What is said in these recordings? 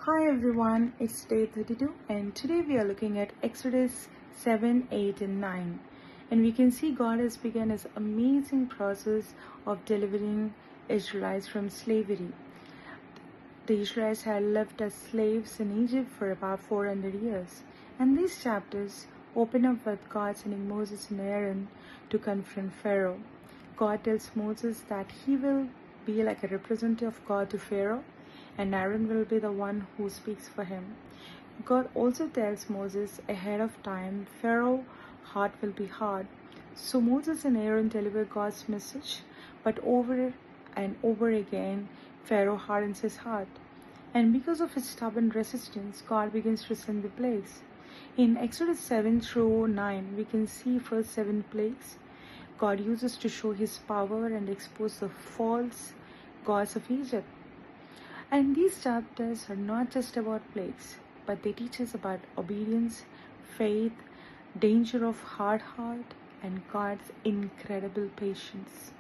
Hi everyone, it's day 32 and today we are looking at Exodus 7, 8 and 9. And we can see God has begun his amazing process of delivering Israelites from slavery. The Israelites had lived as slaves in Egypt for about 400 years. And these chapters open up with God sending Moses and Aaron to confront Pharaoh. God tells Moses that he will be like a representative of God to Pharaoh, and Aaron will be the one who speaks for him. God also tells Moses ahead of time Pharaoh's heart will be hard. So Moses and Aaron deliver God's message, but over and over again Pharaoh hardens his heart. And because of his stubborn resistance, God begins to send the plagues. In Exodus 7 through 9, we can see first 7 plagues God uses to show his power and expose the false gods of Egypt. And these chapters are not just about plagues, but they teach us about obedience, faith, danger of hard heart, and God's incredible patience.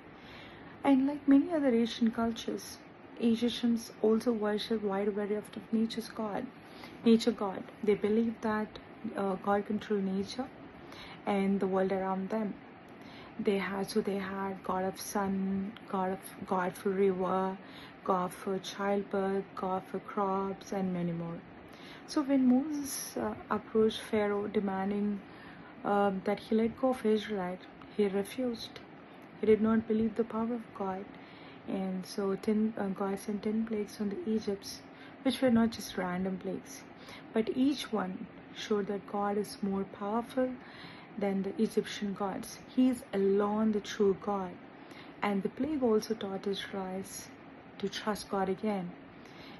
And like many other Asian cultures, Egyptians also worship wide variety of nature God. They believe that God controls nature and the world around them. They had God of sun, God for river, God for childbirth, God for crops, and many more. So when Moses approached Pharaoh demanding that he let go of Israel, he refused. He did not believe the power of God, and so God sent 10 plagues on the Egypts, which were not just random plagues, but each one showed that God is more powerful than the Egyptian gods. He is alone the true God. And the plague also taught Israelites to trust God again.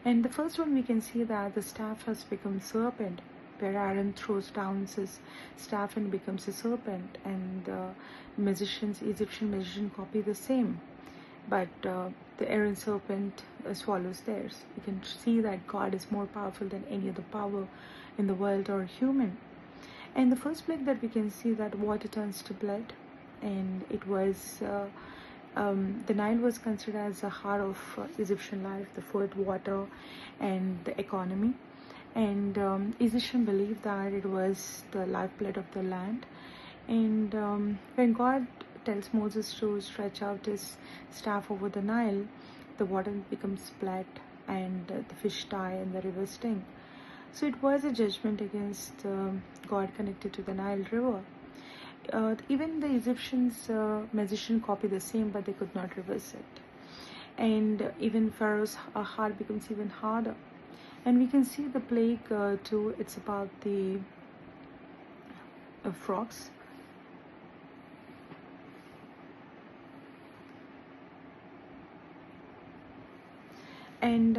And the first one, we can see that the staff has become serpent, where Aaron throws down his staff and becomes a serpent, and Egyptian magician copy the same. But the Aaron serpent swallows theirs. You can see that God is more powerful than any other power in the world or human. And the first plague that we can see that water turns to blood, and it was the Nile was considered as the heart of Egyptian life, the food, water, and the economy. And Egyptians believed that it was the lifeblood of the land. And when God tells Moses to stretch out his staff over the Nile, the water becomes blood, and the fish die, and the rivers stink. So it was a judgment against God connected to the Nile River. Even the Egyptians magician copied the same, but they could not reverse it. And even Pharaoh's heart becomes even harder. And we can see the plague too. It's about the frogs. And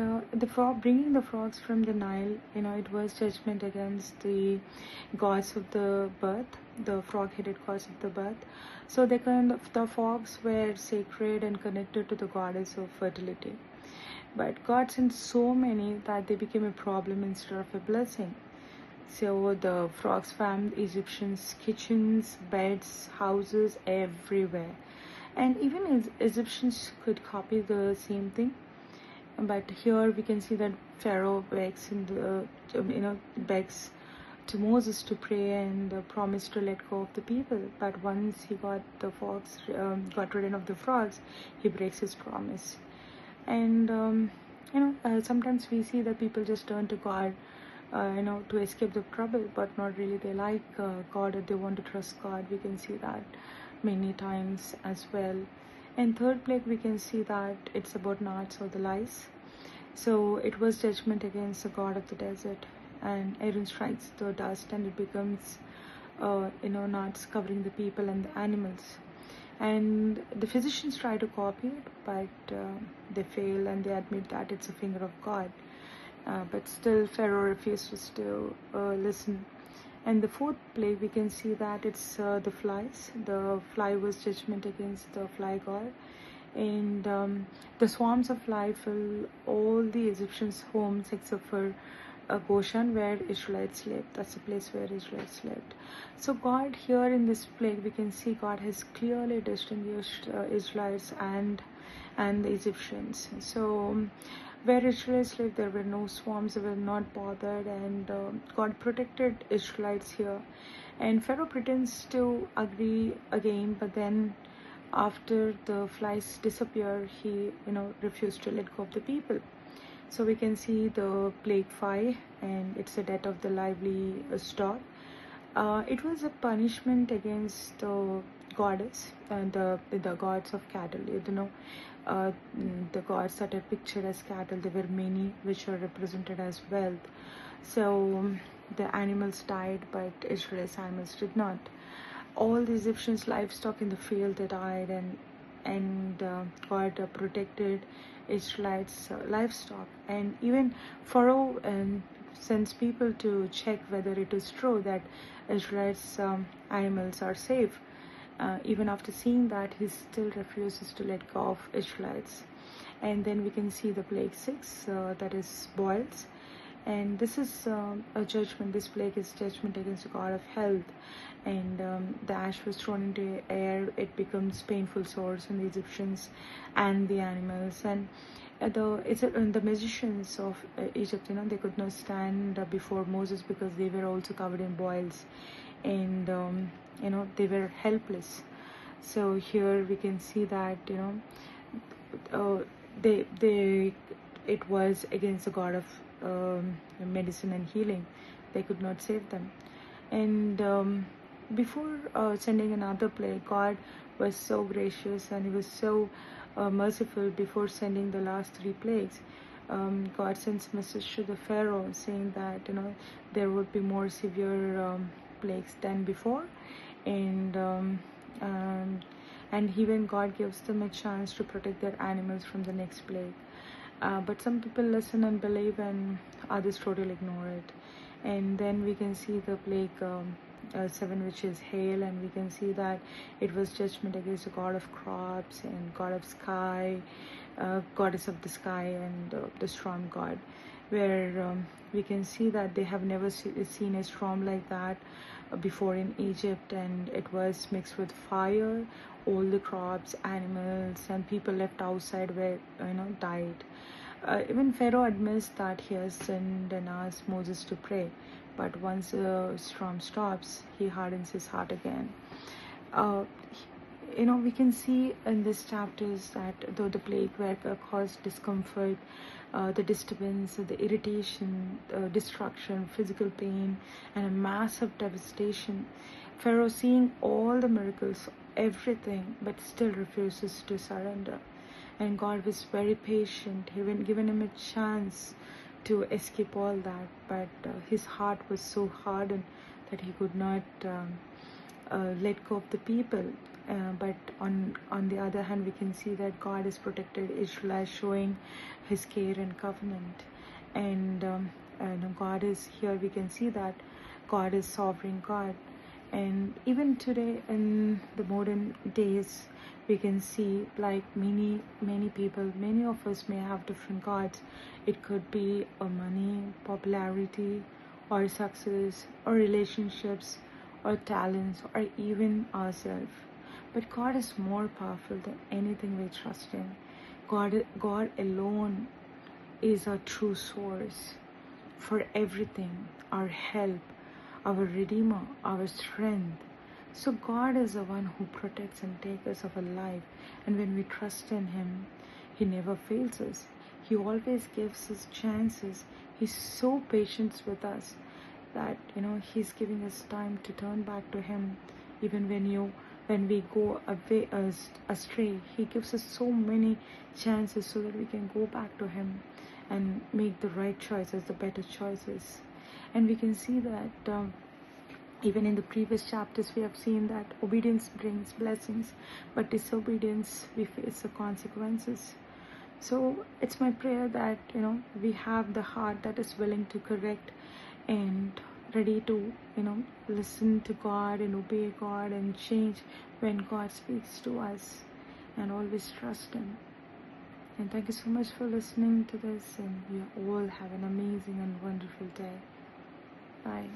bringing the frogs from the Nile, it was judgment against the gods of the birth, the frog-headed gods of the birth. So the frogs were sacred and connected to the goddess of fertility. But God sent so many that they became a problem instead of a blessing. So the frogs farmed Egyptians' kitchens, beds, houses, everywhere. And even Egyptians could copy the same thing. But here we can see that Pharaoh begs begs to Moses to pray and promise to let go of the people. But once he got got rid of the frogs, he breaks his promise. And sometimes we see that people just turn to God, to escape the trouble, but not really. They like God, or they want to trust God. We can see that many times as well. And third plague, we can see that it's about gnats or the lice. So it was judgment against the god of the desert, and Aaron strikes the dust, and it becomes, gnats covering the people and the animals. And the physicians try to copy it, but they fail, and they admit that it's a finger of God. But still, Pharaoh refuses to listen. And the fourth plague, we can see that it's the flies. The fly was judgment against the fly god. And the swarms of flies fill all the Egyptians' homes except for Goshen, where Israelites lived. That's the place where Israelites lived. So God, here in this plague, we can see God has clearly distinguished Israelites and the Egyptians. So Where Israelites lived, there were no swarms, they were not bothered, and God protected Israelites here. And Pharaoh pretends to agree again, but then after the flies disappear, he refused to let go of the people. So we can see the plague fire, and it's the death of the lively stock. It was a punishment against the goddess and the gods of cattle. The gods that are pictured as cattle, there were many which are represented as wealth. So the animals died, but Israel's animals did not. All the Egyptians' livestock in the field they died, and God protected Israelites' livestock. And even Pharaoh sends people to check whether it is true that Israelites' animals are safe. Even after seeing that, he still refuses to let go of Israelites. And then we can see the plague 6, that is boils. And this is a judgment. This plague is judgment against the god of health. And the ash was thrown into air. It becomes painful sores in the Egyptians and the animals. And the magicians of Egypt, they could not stand before Moses because they were also covered in boils, and they were helpless. So here we can see that they it was against the god of medicine and healing. They could not save them. And before sending another plague, God was so gracious, and he was so merciful. Before sending the last 3 plagues, God sends a message to the Pharaoh saying that there would be more severe plagues than before. And even God gives them a chance to protect their animals from the next plague. But some people listen and believe, and others totally ignore it. And then we can see the plague 7, which is hail, and we can see that it was judgment against the god of crops and god of sky, goddess of the sky, and the storm god, where we can see that they have never seen a storm like that before in Egypt, and it was mixed with fire. All the crops, animals, and people left outside were died. Even Pharaoh admits that he has sinned and asks Moses to pray, but once the storm stops, he hardens his heart again. Uh, we can see in these chapters that though the plague caused discomfort, the disturbance, the irritation, destruction, physical pain, and a massive devastation, Pharaoh, seeing all the miracles, everything, but still refuses to surrender. And God was very patient. He had given him a chance to escape all that, but his heart was so hardened that he could not let go of the people. But on the other hand, we can see that God has protected Israel, showing his care and covenant. And God is here. We can see that God is sovereign God. And even today, in the modern days, we can see like many people, many of us may have different gods. It could be money, popularity, or success, or relationships, or talents, or even ourselves. But God is more powerful than anything we trust in. God alone is our true source for everything, our help, our Redeemer, our strength. So God is the one who protects and takes us of our life. And when we trust in him, he never fails us. He always gives us chances. He's so patient with us that he's giving us time to turn back to him. Even when we go away astray, he gives us so many chances so that we can go back to him and make the right choices, the better choices. And we can see that even in the previous chapters, we have seen that obedience brings blessings, but disobedience, we face the consequences. So it's my prayer that we have the heart that is willing to correct and ready to listen to God and obey God and change when God speaks to us, and always trust him. And thank you so much for listening to this, and you all have an amazing and wonderful day. Bye.